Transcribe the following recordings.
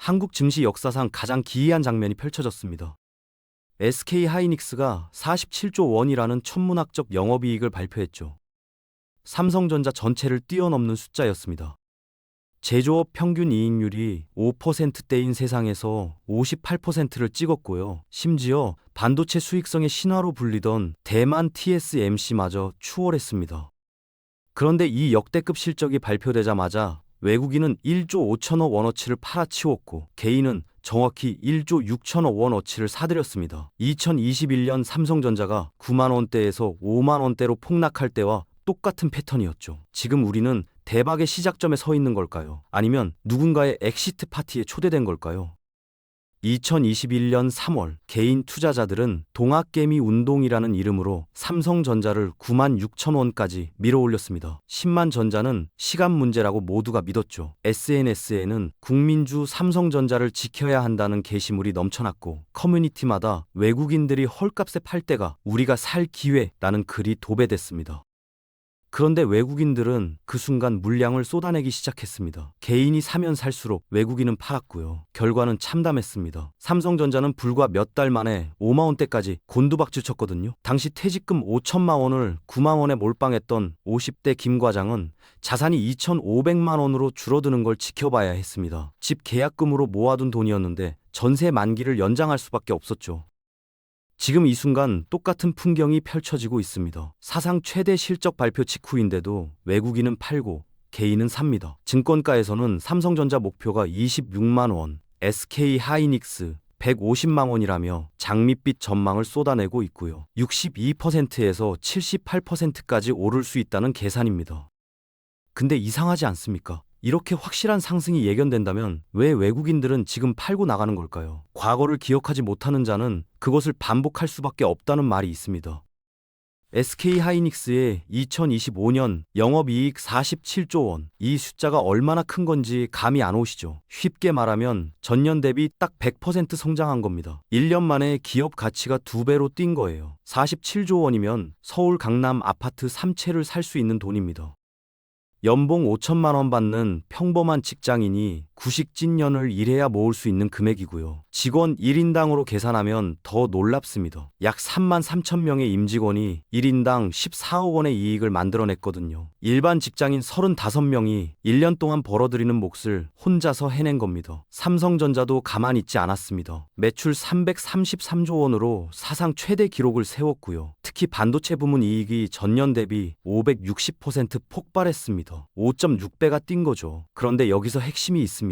한국 증시 역사상 가장 기이한 장면이 펼쳐졌습니다. SK 하이닉스가 47조 원이라는 천문학적 영업이익을 발표했죠. 삼성전자 전체를 뛰어넘는 숫자였습니다. 제조업 평균 이익률이 5%대인 세상에서 58%를 찍었고요. 심지어 반도체 수익성의 신화로 불리던 대만 TSMC마저 추월했습니다. 그런데 이 역대급 실적이 발표되자마자 외국인은 1조 5천억 원어치를 팔아치웠고 개인은 정확히 1조 6천억 원어치를 사들였습니다. 2021년 삼성전자가 9만 원대에서 5만 원대로 폭락할 때와 똑같은 패턴이었죠. 지금 우리는 대박의 시작점에 서 있는 걸까요? 아니면 누군가의 엑시트 파티에 초대된 걸까요? 2021년 3월 개인 투자자들은 동학개미 운동이라는 이름으로 삼성전자를 9만 6천 원까지 밀어올렸습니다. 10만 전자는 시간 문제라고 모두가 믿었죠. SNS에는 국민주 삼성전자를 지켜야 한다는 게시물이 넘쳐났고 커뮤니티마다 외국인들이 헐값에 팔 때가 우리가 살 기회라는 글이 도배됐습니다. 그런데 외국인들은 그 순간 물량을 쏟아내기 시작했습니다. 개인이 사면 살수록 외국인은 팔았고요. 결과는 참담했습니다. 삼성전자는 불과 몇 달 만에 5만 원대까지 곤두박질 쳤거든요. 당시 퇴직금 5천만 원을 9만 원에 몰빵했던 50대 김 과장은 자산이 2,500만 원으로 줄어드는 걸 지켜봐야 했습니다. 집 계약금으로 모아둔 돈이었는데 전세 만기를 연장할 수밖에 없었죠. 지금 이 순간 똑같은 풍경이 펼쳐지고 있습니다. 사상 최대 실적 발표 직후인데도 외국인은 팔고 개인은 삽니다. 증권가에서는 삼성전자 목표가 26만 원, SK 하이닉스 150만 원이라며 장밋빛 전망을 쏟아내고 있고요. 62%에서 78%까지 오를 수 있다는 계산입니다. 근데 이상하지 않습니까? 이렇게 확실한 상승이 예견된다면 왜 외국인들은 지금 팔고 나가는 걸까요? 과거를 기억하지 못하는 자는 그것을 반복할 수밖에 없다는 말이 있습니다. SK 하이닉스의 2025년 영업이익 47조 원. 이 숫자가 얼마나 큰 건지 감이 안 오시죠? 쉽게 말하면 전년 대비 딱 100% 성장한 겁니다. 1년 만에 기업 가치가 2배로 뛴 거예요. 47조 원이면 서울 강남 아파트 3채를 살 수 있는 돈입니다. 연봉 5천만 원 받는 평범한 직장인이 구식진년을 일해야 모을 수 있는 금액이고요. 직원 1인당으로 계산하면 더 놀랍습니다. 약 3만 3천 명의 임직원이 1인당 14억 원의 이익을 만들어냈거든요. 일반 직장인 35명이 1년 동안 벌어들이는 몫을 혼자서 해낸 겁니다. 삼성전자도 가만히 있지 않았습니다. 매출 333조 원으로 사상 최대 기록을 세웠고요. 특히 반도체 부문 이익이 전년 대비 560% 폭발했습니다. 5.6배가 뛴 거죠. 그런데 여기서 핵심이 있습니다.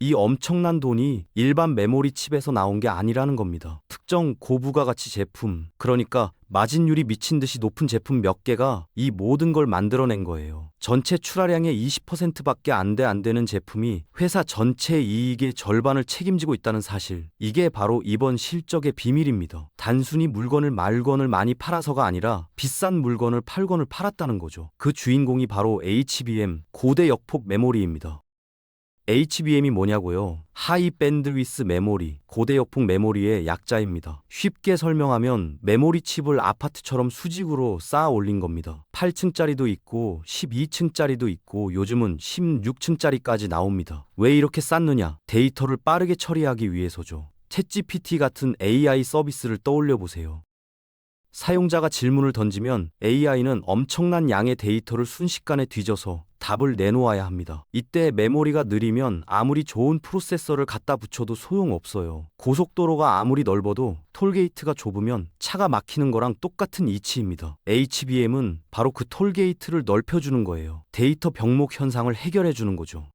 이 엄청난 돈이 일반 메모리 칩에서 나온 게 아니라는 겁니다. 특정 고부가가치 제품, 그러니까 마진율이 미친 듯이 높은 제품 몇 개가 이 모든 걸 만들어낸 거예요. 전체 출하량의 20%밖에 안 되는 제품이 회사 전체 이익의 절반을 책임지고 있다는 사실. 이게 바로 이번 실적의 비밀입니다. 단순히 물건을 말건을 많이 팔아서가 아니라 비싼 물건을 팔건을 팔았다는 거죠. 그 주인공이 바로 HBM, 고대 역폭 메모리입니다. HBM이 뭐냐고요? 하이 밴드위스 메모리, 고대 역폭 메모리의 약자입니다. 쉽게 설명하면 메모리 칩을 아파트처럼 수직으로 쌓아 올린 겁니다. 8층짜리도 있고 12층짜리도 있고 요즘은 16층짜리까지 나옵니다. 왜 이렇게 쌓느냐? 데이터를 빠르게 처리하기 위해서죠. 챗GPT 같은 AI 서비스를 떠올려 보세요. 사용자가 질문을 던지면 AI는 엄청난 양의 데이터를 순식간에 뒤져서 답을 내놓아야 합니다. 이때 메모리가 느리면 아무리 좋은 프로세서를 갖다 붙여도 소용없어요. 고속도로가 아무리 넓어도 톨게이트가 좁으면 차가 막히는 거랑 똑같은 이치입니다. HBM은 바로 그 톨게이트를 넓혀주는 거예요. 데이터 병목 현상을 해결해주는 거죠.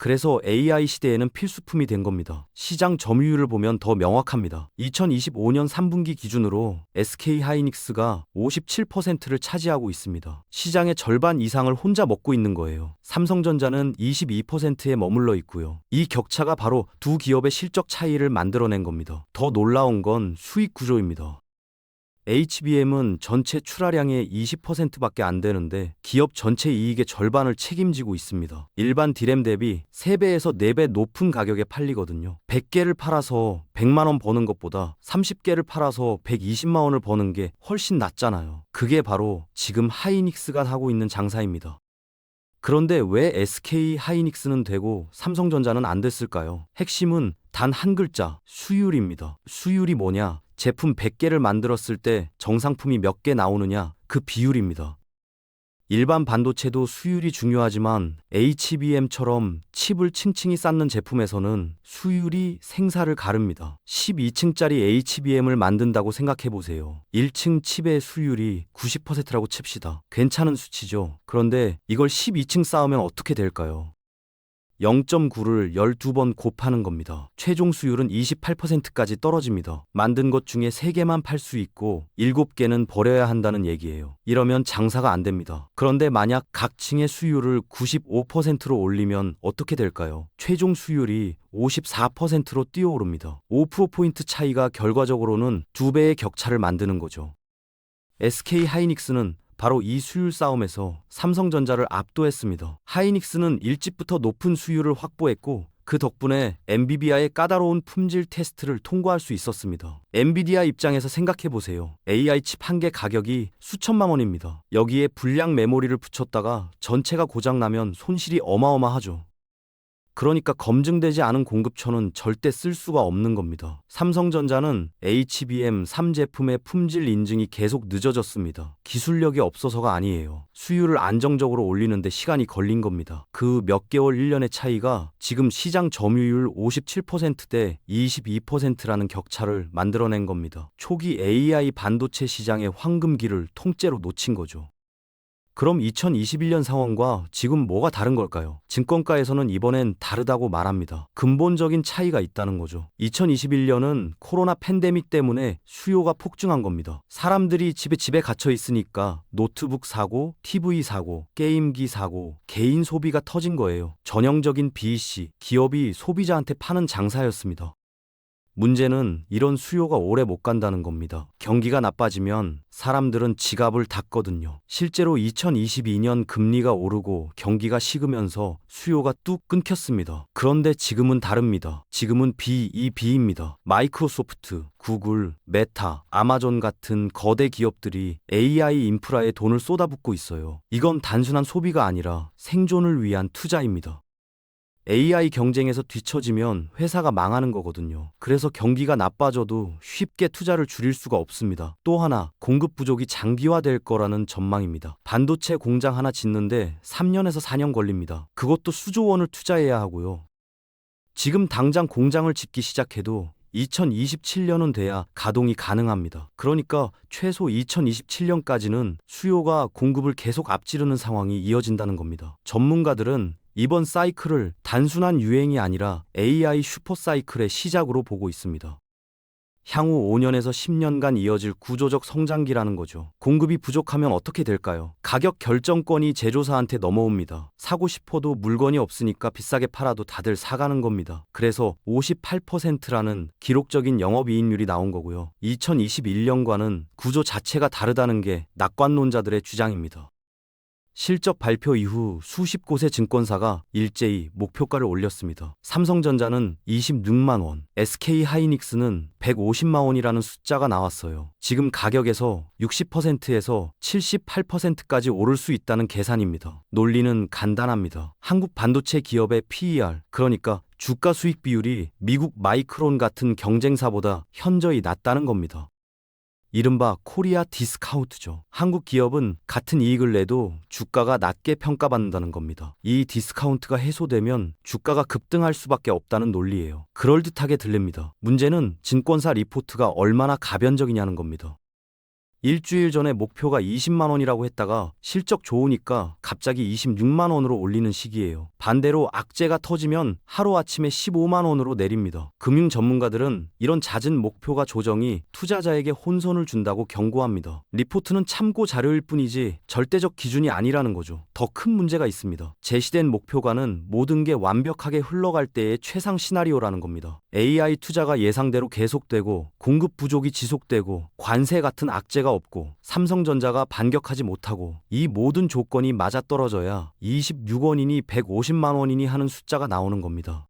그래서 AI 시대에는 필수품이 된 겁니다. 시장 점유율을 보면 더 명확합니다. 2025년 3분기 기준으로 SK 하이닉스가 57%를 차지하고 있습니다. 시장의 절반 이상을 혼자 먹고 있는 거예요. 삼성전자는 22%에 머물러 있고요. 이 격차가 바로 두 기업의 실적 차이를 만들어낸 겁니다. 더 놀라운 건 수익 구조입니다. HBM은 전체 출하량의 20%밖에 안 되는데 기업 전체 이익의 절반을 책임지고 있습니다. 일반 디램 대비 3배에서 4배 높은 가격에 팔리거든요. 100개를 팔아서 100만 원 버는 것보다 30개를 팔아서 120만 원을 버는 게 훨씬 낫잖아요. 그게 바로 지금 하이닉스가 하고 있는 장사입니다. 그런데 왜 SK 하이닉스는 되고 삼성전자는 안 됐을까요? 핵심은 단 한 글자, 수율입니다. 수율이 뭐냐? 제품 100개를 만들었을 때 정상품이 몇 개 나오느냐? 그 비율입니다. 일반 반도체도 수율이 중요하지만 HBM처럼 칩을 층층이 쌓는 제품에서는 수율이 생사를 가릅니다. 12층짜리 HBM을 만든다고 생각해 보세요. 1층 칩의 수율이 90%라고 칩시다. 괜찮은 수치죠. 그런데 이걸 12층 쌓으면 어떻게 될까요? 0.9를 12번 곱하는 겁니다. 최종 수율은 28%까지 떨어집니다. 만든 것 중에 3개만 팔 수 있고 7개는 버려야 한다는 얘기예요. 이러면 장사가 안 됩니다. 그런데 만약 각 층의 수율을 95%로 올리면 어떻게 될까요? 최종 수율이 54%로 뛰어오릅니다. 5%포인트 차이가 결과적으로는 2배의 격차를 만드는 거죠. SK 하이닉스는 바로 이 수율 싸움에서 삼성전자를 압도했습니다. 하이닉스는 일찍부터 높은 수율을 확보했고 그 덕분에 엔비디아의 까다로운 품질 테스트를 통과할 수 있었습니다. 엔비디아 입장에서 생각해보세요. AI 칩 한 개 가격이 수천만 원입니다. 여기에 불량 메모리를 붙였다가 전체가 고장나면 손실이 어마어마하죠. 그러니까 검증되지 않은 공급처는 절대 쓸 수가 없는 겁니다. 삼성전자는 HBM3 제품의 품질 인증이 계속 늦어졌습니다. 기술력이 없어서가 아니에요. 수율을 안정적으로 올리는데 시간이 걸린 겁니다. 그 몇 개월 1년의 차이가 지금 시장 점유율 57%대 22%라는 격차를 만들어낸 겁니다. 초기 AI 반도체 시장의 황금기를 통째로 놓친 거죠. 그럼 2021년 상황과 지금 뭐가 다른 걸까요? 증권가에서는 이번엔 다르다고 말합니다. 근본적인 차이가 있다는 거죠. 2021년은 코로나 팬데믹 때문에 수요가 폭증한 겁니다. 사람들이 집에 갇혀 있으니까 노트북 사고, TV 사고, 게임기 사고, 개인 소비가 터진 거예요. 전형적인 BEC, 기업이 소비자한테 파는 장사였습니다. 문제는 이런 수요가 오래 못 간다는 겁니다. 경기가 나빠지면 사람들은 지갑을 닫거든요. 실제로 2022년 금리가 오르고 경기가 식으면서 수요가 뚝 끊겼습니다. 그런데 지금은 다릅니다. 지금은 BEB입니다. 마이크로소프트, 구글, 메타, 아마존 같은 거대 기업들이 AI 인프라에 돈을 쏟아붓고 있어요. 이건 단순한 소비가 아니라 생존을 위한 투자입니다. AI 경쟁에서 뒤처지면 회사가 망하는 거거든요. 그래서 경기가 나빠져도 쉽게 투자를 줄일 수가 없습니다. 또 하나, 공급 부족이 장기화될 거라는 전망입니다. 반도체 공장 하나 짓는데 3년에서 4년 걸립니다. 그것도 수조 원을 투자해야 하고요. 지금 당장 공장을 짓기 시작해도 2027년은 돼야 가동이 가능합니다. 그러니까 최소 2027년까지는 수요가 공급을 계속 앞지르는 상황이 이어진다는 겁니다. 전문가들은 이번 사이클을 단순한 유행이 아니라 AI 슈퍼 사이클의 시작으로 보고 있습니다. 향후 5년에서 10년간 이어질 구조적 성장기라는 거죠. 공급이 부족하면 어떻게 될까요? 가격 결정권이 제조사한테 넘어옵니다. 사고 싶어도 물건이 없으니까 비싸게 팔아도 다들 사가는 겁니다. 그래서 58%라는 기록적인 영업이익률이 나온 거고요. 2021년과는 구조 자체가 다르다는 게 낙관론자들의 주장입니다. 실적 발표 이후 수십 곳의 증권사가 일제히 목표가를 올렸습니다. 삼성전자는 26만 원, SK 하이닉스는 150만 원이라는 숫자가 나왔어요. 지금 가격에서 60%에서 78%까지 오를 수 있다는 계산입니다. 논리는 간단합니다. 한국 반도체 기업의 PER, 그러니까 주가 수익 비율이 미국 마이크론 같은 경쟁사보다 현저히 낮다는 겁니다. 이른바 코리아 디스카운트죠. 한국 기업은 같은 이익을 내도 주가가 낮게 평가받는다는 겁니다. 이 디스카운트가 해소되면 주가가 급등할 수밖에 없다는 논리예요. 그럴듯하게 들립니다. 문제는 증권사 리포트가 얼마나 가변적이냐는 겁니다. 일주일 전에 목표가 20만 원이라고 했다가 실적 좋으니까 갑자기 26만 원으로 올리는 시기예요. 반대로 악재가 터지면 하루아침에 15만 원으로 내립니다. 금융 전문가들은 이런 잦은 목표가 조정이 투자자에게 혼선을 준다고 경고합니다. 리포트는 참고 자료일 뿐이지 절대적 기준이 아니라는 거죠. 더 큰 문제가 있습니다. 제시된 목표가는 모든 게 완벽하게 흘러갈 때의 최상 시나리오라는 겁니다. AI 투자가 예상대로 계속되고 공급 부족이 지속되고 관세 같은 악재가 없고 삼성전자가 반격하지 못하고 이 모든 조건이 맞아떨어져야 26원이니 150만 원이니 하는 숫자가 나오는 겁니다.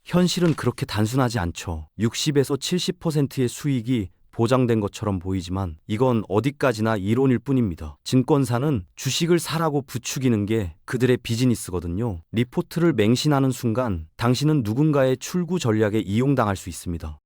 현실은 그렇게 단순하지 않죠. 60에서 70%의 수익이 보장된 것처럼 보이지만 이건 어디까지나 이론일 뿐입니다. 증권사는 주식을 사라고 부추기는 게 그들의 비즈니스거든요. 리포트를 맹신하는 순간 당신은 누군가의 출구 전략에 이용당할 수 있습니다.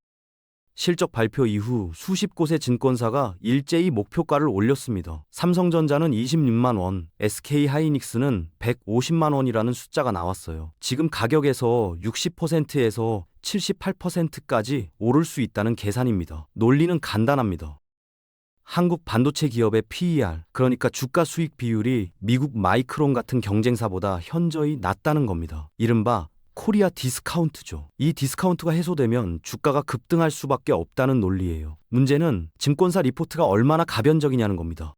실적 발표 이후 수십 곳의 증권사가 일제히 목표가를 올렸습니다. 삼성전자는 26만 원, SK하이닉스는 150만 원이라는 숫자가 나왔어요. 지금 가격에서 60%에서 78%까지 오를 수 있다는 계산입니다. 논리는 간단합니다. 한국 반도체 기업의 PER, 그러니까 주가 수익 비율이 미국 마이크론 같은 경쟁사보다 현저히 낮다는 겁니다. 이른바 코리아 디스카운트죠. 이 디스카운트가 해소되면 주가가 급등할 수밖에 없다는 논리예요. 문제는 증권사 리포트가 얼마나 가변적이냐는 겁니다.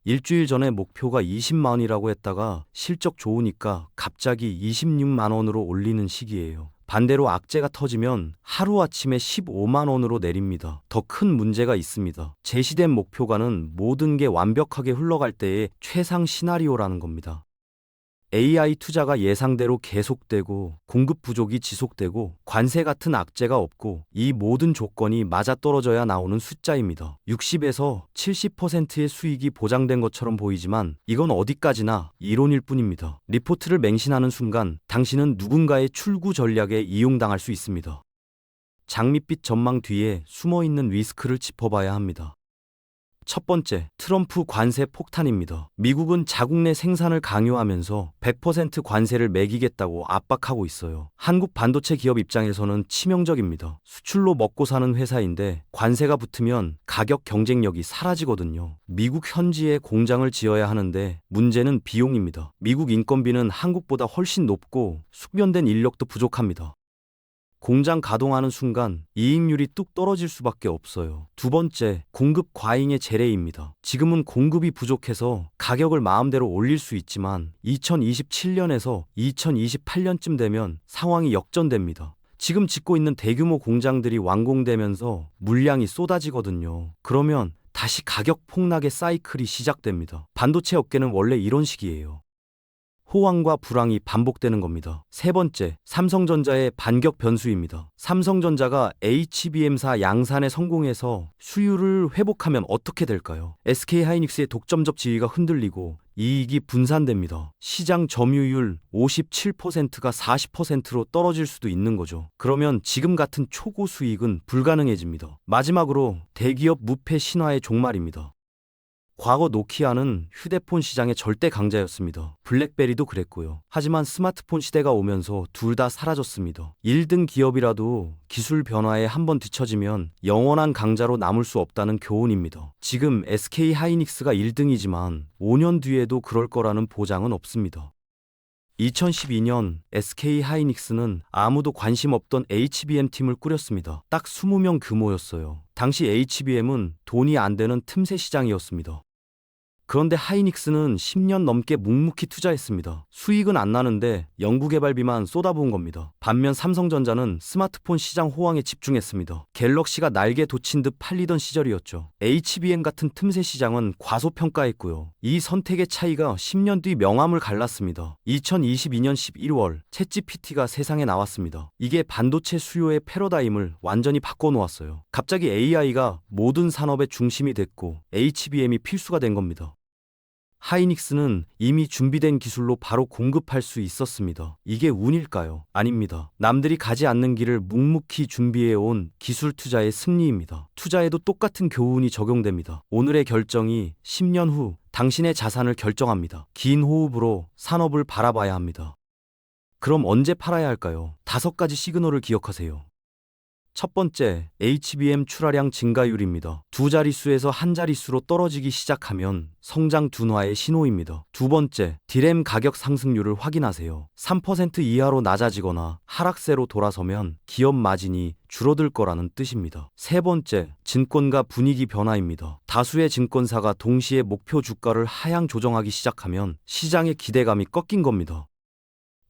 일주일 전에 목표가 20만 원이라고 했다가 실적 좋으니까 갑자기 26만 원으로 올리는 시기예요. 반대로 악재가 터지면 하루아침에 15만 원으로 내립니다. 더 큰 문제가 있습니다. 제시된 목표가는 모든 게 완벽하게 흘러갈 때의 최상 시나리오라는 겁니다. AI 투자가 예상대로 계속되고 공급 부족이 지속되고 관세 같은 악재가 없고 이 모든 조건이 맞아떨어져야 나오는 숫자입니다. 60에서 70%의 수익이 보장된 것처럼 보이지만 이건 어디까지나 이론일 뿐입니다. 리포트를 맹신하는 순간 당신은 누군가의 출구 전략에 이용당할 수 있습니다. 장밋빛 전망 뒤에 숨어있는 리스크를 짚어봐야 합니다. 첫 번째, 트럼프 관세 폭탄입니다. 미국은 자국 내 생산을 강요하면서 100% 관세를 매기겠다고 압박하고 있어요. 한국 반도체 기업 입장에서는 치명적입니다. 수출로 먹고 사는 회사인데 관세가 붙으면 가격 경쟁력이 사라지거든요. 미국 현지에 공장을 지어야 하는데 문제는 비용입니다. 미국 인건비는 한국보다 훨씬 높고 숙련된 인력도 부족합니다. 공장 가동하는 순간 이익률이 뚝 떨어질 수밖에 없어요. 두 번째, 공급 과잉의 재래입니다. 지금은 공급이 부족해서 가격을 마음대로 올릴 수 있지만 2027년에서 2028년쯤 되면 상황이 역전됩니다. 지금 짓고 있는 대규모 공장들이 완공되면서 물량이 쏟아지거든요. 그러면 다시 가격 폭락의 사이클이 시작됩니다. 반도체 업계는 원래 이런 식이에요. 호황과 불황이 반복되는 겁니다. 세 번째, 삼성전자의 반격 변수입니다. 삼성전자가 HBM사 양산에 성공해서 수율을 회복하면 어떻게 될까요? SK하이닉스의 독점적 지위가 흔들리고 이익이 분산됩니다. 시장 점유율 57%가 40%로 떨어질 수도 있는 거죠. 그러면 지금 같은 초고 수익은 불가능해집니다. 마지막으로 대기업 무패 신화의 종말입니다. 과거 노키아는 휴대폰 시장의 절대 강자였습니다. 블랙베리도 그랬고요. 하지만 스마트폰 시대가 오면서 둘 다 사라졌습니다. 1등 기업이라도 기술 변화에 한번 뒤처지면 영원한 강자로 남을 수 없다는 교훈입니다. 지금 SK하이닉스가 1등이지만 5년 뒤에도 그럴 거라는 보장은 없습니다. 2012년 SK하이닉스는 아무도 관심 없던 HBM 팀을 꾸렸습니다. 딱 20명 규모였어요. 당시 HBM은 돈이 안 되는 틈새 시장이었습니다. 그런데 하이닉스는 10년 넘게 묵묵히 투자했습니다. 수익은 안 나는데 연구개발비만 쏟아부은 겁니다. 반면 삼성전자는 스마트폰 시장 호황에 집중했습니다. 갤럭시가 날개 돋친 듯 팔리던 시절이었죠. HBM 같은 틈새 시장은 과소평가했고요. 이 선택의 차이가 10년 뒤 명암을 갈랐습니다. 2022년 11월 챗GPT가 세상에 나왔습니다. 이게 반도체 수요의 패러다임을 완전히 바꿔놓았어요. 갑자기 AI가 모든 산업의 중심이 됐고 HBM이 필수가 된 겁니다. 하이닉스는 이미 준비된 기술로 바로 공급할 수 있었습니다. 이게 운일까요? 아닙니다. 남들이 가지 않는 길을 묵묵히 준비해온 기술 투자의 승리입니다. 투자에도 똑같은 교훈이 적용됩니다. 오늘의 결정이 10년 후 당신의 자산을 결정합니다. 긴 호흡으로 산업을 바라봐야 합니다. 그럼 언제 팔아야 할까요? 5가지 시그널을 기억하세요. 첫 번째, HBM 출하량 증가율입니다. 두 자릿수에서 한 자릿수로 떨어지기 시작하면 성장 둔화의 신호입니다. 두 번째, 디램 가격 상승률을 확인하세요. 3% 이하로 낮아지거나 하락세로 돌아서면 기업 마진이 줄어들 거라는 뜻입니다. 세 번째, 증권가 분위기 변화입니다. 다수의 증권사가 동시에 목표 주가를 하향 조정하기 시작하면 시장의 기대감이 꺾인 겁니다.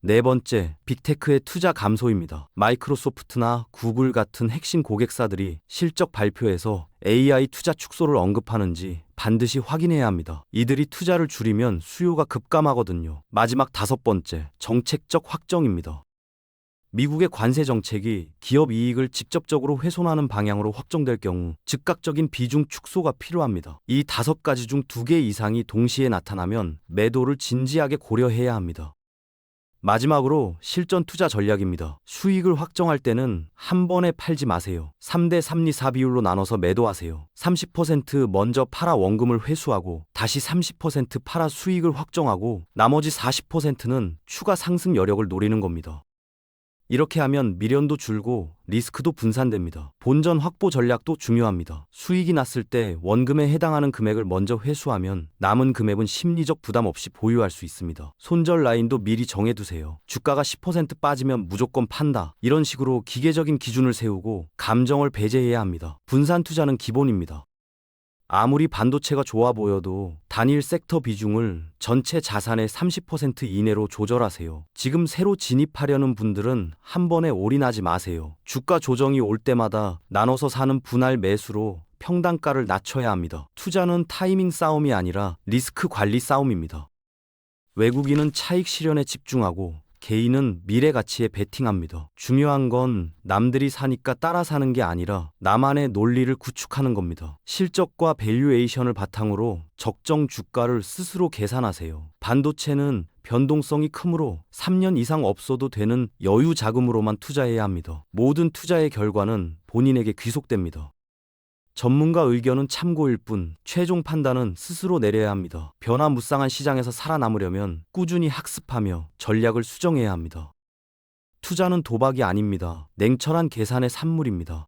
네 번째, 빅테크의 투자 감소입니다. 마이크로소프트나 구글 같은 핵심 고객사들이 실적 발표에서 AI 투자 축소를 언급하는지 반드시 확인해야 합니다. 이들이 투자를 줄이면 수요가 급감하거든요. 마지막 5번째, 정책적 확정입니다. 미국의 관세 정책이 기업 이익을 직접적으로 훼손하는 방향으로 확정될 경우 즉각적인 비중 축소가 필요합니다. 이 5가지 중 2개 이상이 동시에 나타나면 매도를 진지하게 고려해야 합니다. 마지막으로 실전 투자 전략입니다. 수익을 확정할 때는 한 번에 팔지 마세요. 3대 3리 4 비율로 나눠서 매도하세요. 30% 먼저 팔아 원금을 회수하고 다시 30% 팔아 수익을 확정하고 나머지 40%는 추가 상승 여력을 노리는 겁니다. 이렇게 하면 미련도 줄고 리스크도 분산됩니다. 본전 확보 전략도 중요합니다. 수익이 났을 때 원금에 해당하는 금액을 먼저 회수하면 남은 금액은 심리적 부담 없이 보유할 수 있습니다. 손절 라인도 미리 정해두세요. 주가가 10% 빠지면 무조건 판다. 이런 식으로 기계적인 기준을 세우고 감정을 배제해야 합니다. 분산 투자는 기본입니다. 아무리 반도체가 좋아 보여도 단일 섹터 비중을 전체 자산의 30% 이내로 조절하세요. 지금 새로 진입하려는 분들은 한 번에 올인하지 마세요. 주가 조정이 올 때마다 나눠서 사는 분할 매수로 평단가를 낮춰야 합니다. 투자는 타이밍 싸움이 아니라 리스크 관리 싸움입니다. 외국인은 차익 실현에 집중하고 개인은 미래 가치에 베팅합니다. 중요한 건 남들이 사니까 따라 사는 게 아니라 나만의 논리를 구축하는 겁니다. 실적과 밸류에이션을 바탕으로 적정 주가를 스스로 계산하세요. 반도체는 변동성이 크므로 3년 이상 없어도 되는 여유 자금으로만 투자해야 합니다. 모든 투자의 결과는 본인에게 귀속됩니다. 전문가 의견은 참고일 뿐 최종 판단은 스스로 내려야 합니다. 변화무쌍한 시장에서 살아남으려면 꾸준히 학습하며 전략을 수정해야 합니다. 투자는 도박이 아닙니다. 냉철한 계산의 산물입니다.